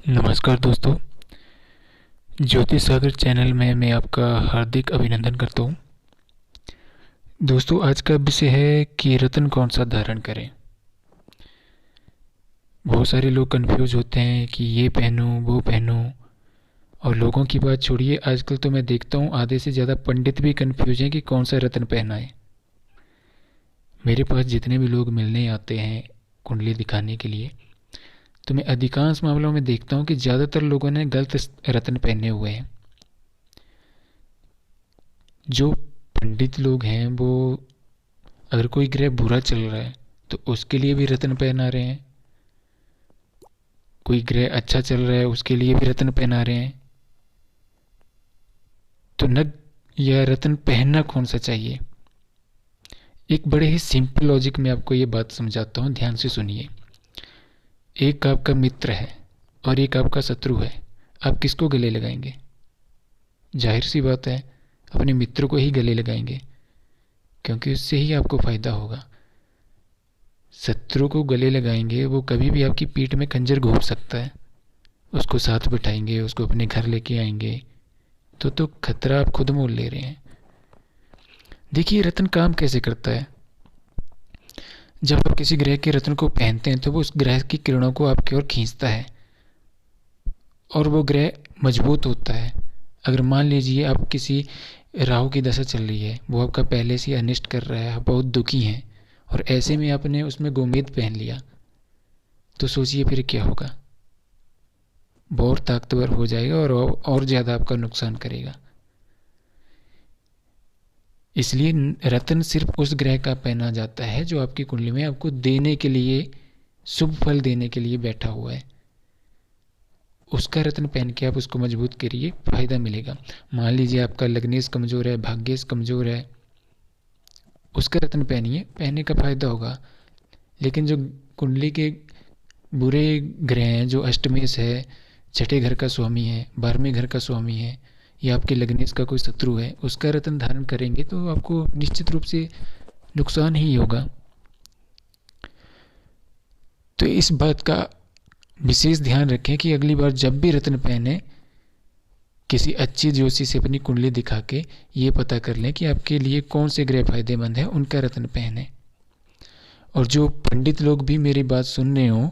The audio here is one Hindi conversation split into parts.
नमस्कार दोस्तों, ज्योतिष सागर चैनल में मैं आपका हार्दिक अभिनंदन करता हूँ। दोस्तों, आज का विषय है कि रत्न कौन सा धारण करें। बहुत सारे लोग कंफ्यूज होते हैं कि ये पहनूं वो पहनूं, और लोगों की बात छोड़िए, आजकल तो मैं देखता हूँ आधे से ज़्यादा पंडित भी कंफ्यूज हैं कि कौन सा रत्न पहनाएं। मेरे पास जितने भी लोग मिलने आते हैं कुंडली दिखाने के लिए, तो मैं अधिकांश मामलों में देखता हूँ कि ज़्यादातर लोगों ने गलत रत्न पहने हुए हैं। जो पंडित लोग हैं वो, अगर कोई ग्रह बुरा चल रहा है तो उसके लिए भी रत्न पहना रहे हैं, कोई ग्रह अच्छा चल रहा है उसके लिए भी रत्न पहना रहे हैं। तो नग या रत्न पहनना कौन सा चाहिए? एक बड़े ही सिंपल लॉजिक में आपको ये बात समझाता हूँ, ध्यान से सुनिए। एक आपका मित्र है और एक आपका शत्रु है, आप किसको गले लगाएंगे? जाहिर सी बात है, अपने मित्र को ही गले लगाएंगे, क्योंकि उससे ही आपको फायदा होगा। शत्रु को गले लगाएंगे, वो कभी भी आपकी पीठ में खंजर घोंप सकता है। उसको साथ बिठाएंगे, उसको अपने घर लेके आएंगे, तो खतरा आप खुद मोल ले रहे हैं। देखिए, रत्न काम कैसे करता है। जब आप किसी ग्रह के रत्न को पहनते हैं तो वो उस ग्रह की किरणों को आपकी ओर खींचता है और वो ग्रह मजबूत होता है। अगर मान लीजिए आप किसी राहु की दशा चल रही है, वो आपका पहले से अनिष्ट कर रहा है, आप बहुत दुखी हैं, और ऐसे में आपने उसमें गोमेद पहन लिया, तो सोचिए फिर क्या होगा। बहुत ताकतवर हो जाएगा और ज़्यादा आपका नुकसान करेगा। इसलिए रत्न सिर्फ उस ग्रह का पहना जाता है जो आपकी कुंडली में आपको देने के लिए, शुभ फल देने के लिए बैठा हुआ है। उसका रत्न पहन के आप उसको मजबूत करिए, फायदा मिलेगा। मान लीजिए आपका लग्नेश कमजोर है, भाग्येश कमजोर है, उसका रत्न पहनिए, पहनने का फायदा होगा। लेकिन जो कुंडली के बुरे ग्रह हैं, जो अष्टमेश है, छठे घर का स्वामी है, 12वें घर का स्वामी है, या आपके लग्नेश का कोई शत्रु है, उसका रत्न धारण करेंगे तो आपको निश्चित रूप से नुकसान ही होगा। तो इस बात का विशेष ध्यान रखें कि अगली बार जब भी रत्न पहने, किसी अच्छी ज्योतिषी से अपनी कुंडली दिखा के ये पता कर लें कि आपके लिए कौन से ग्रह फायदेमंद है, उनका रत्न पहने। और जो पंडित लोग भी मेरी बात सुन रहे हो,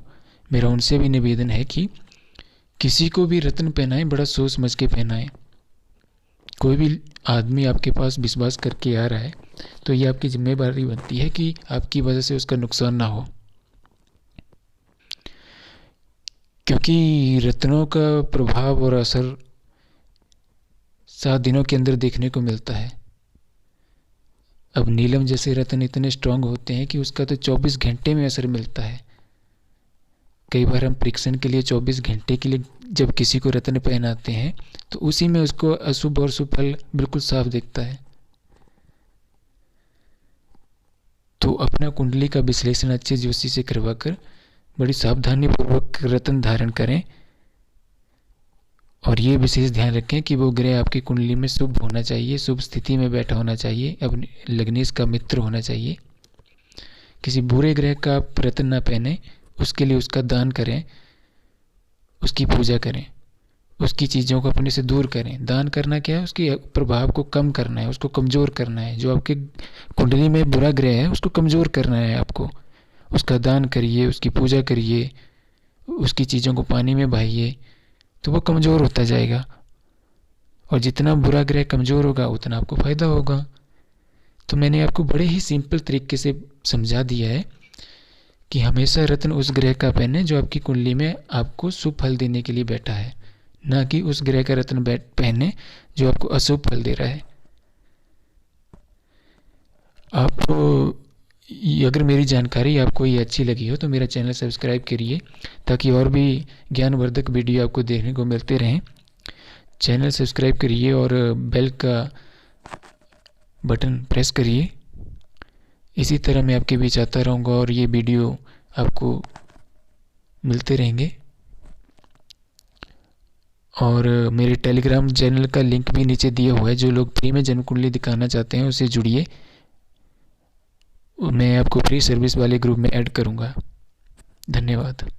मेरा उनसे भी निवेदन है कि किसी को भी रत्न पहनाएं, बड़ा सोच समझ के पहनाएं। कोई भी आदमी आपके पास विश्वास करके आ रहा है तो ये आपकी जिम्मेदारी बनती है कि आपकी वजह से उसका नुकसान ना हो, क्योंकि रत्नों का प्रभाव और असर 7 दिनों के अंदर देखने को मिलता है। अब नीलम जैसे रत्न इतने स्ट्रांग होते हैं कि उसका तो 24 घंटे में असर मिलता है। कई बार हम परीक्षण के लिए 24 घंटे के लिए जब किसी को रत्न पहनाते हैं तो उसी में उसको अशुभ और शुभ फल बिल्कुल साफ दिखता है। तो अपना कुंडली का विश्लेषण अच्छे ज्योतिषी से करवाकर बड़ी सावधानी पूर्वक रत्न धारण करें, और ये विशेष ध्यान रखें कि वो ग्रह आपकी कुंडली में शुभ होना चाहिए, शुभ स्थिति में बैठा होना चाहिए, अपने लग्नेश का मित्र होना चाहिए। किसी बुरे ग्रह का आप रत्न ना पहने, उसके लिए उसका दान करें, उसकी पूजा करें, उसकी चीज़ों को अपने से दूर करें। दान करना क्या है? उसके प्रभाव को कम करना है, उसको कमज़ोर करना है। जो आपके कुंडली में बुरा ग्रह है उसको कमज़ोर करना है आपको। उसका दान करिए, उसकी पूजा करिए, उसकी चीज़ों को पानी में बहाइए, तो वो कमज़ोर होता जाएगा। और जितना बुरा ग्रह कमज़ोर होगा उतना आपको फ़ायदा होगा। तो मैंने आपको बड़े ही सिंपल तरीके से समझा दिया है कि हमेशा रत्न उस ग्रह का पहने जो आपकी कुंडली में आपको शुभ फल देने के लिए बैठा है, ना कि उस ग्रह का रत्न पहने जो आपको अशुभ फल दे रहा है। आप अगर मेरी जानकारी आपको ये अच्छी लगी हो तो मेरा चैनल सब्सक्राइब करिए, ताकि और भी ज्ञानवर्धक वीडियो आपको देखने को मिलते रहें। चैनल सब्सक्राइब करिए और बेल का बटन प्रेस करिए। इसी तरह मैं आपके बीच आता रहूँगा और ये वीडियो आपको मिलते रहेंगे। और मेरे टेलीग्राम चैनल का लिंक भी नीचे दिया हुआ है। जो लोग फ्री में जन्म कुंडली दिखाना चाहते हैं उससे जुड़िए, मैं आपको फ्री सर्विस वाले ग्रुप में ऐड करूँगा। धन्यवाद।